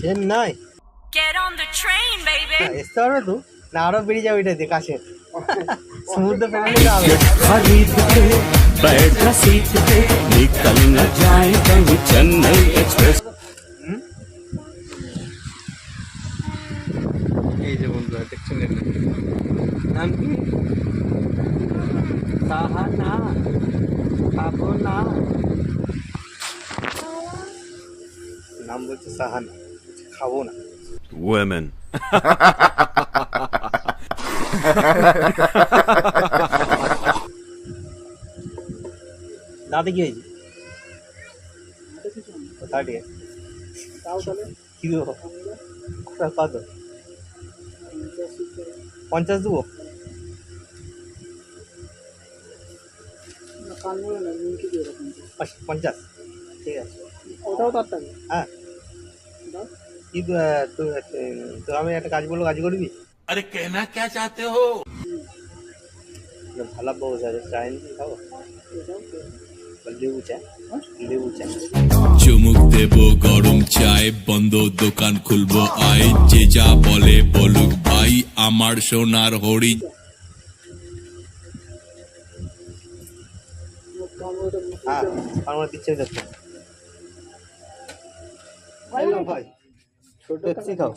চেন্নাই আসতে পারবে তো না আরো বেরিয়ে যাবে এটাতে কাছে সমুদ্র ফ্যামিলি खरीद के बैठा सीट पे निकल न जाए कहीं चेन्नई एक्सप्रेस। এই যে বন্ধুরা দেখছেন নাম কি সাহানা খাবো না নাম বলছে সাহানা খাবো না Women. দাঁতে কি হয়েছে কোথায় ঠিক আছে কি দেবো কত 50 দেবো পঞ্চাশ ঠিক আছে ওটাও তার টাকা হ্যাঁ কি তো আমি একটা কাজ বলবো কাজ করবি अरे कहना क्या चाहते हो? ভালো বউ স্যার চাইনি খাবো লেবু চা লেবু চা চুমুক দেব গরম চায় বন্ধ দোকান খুলবো আয় যে যা বলে বলুক ভাই আমার সোনার হরি হ্যাঁ আমার দিচ্ছে দেখো ভাই ছোট খাও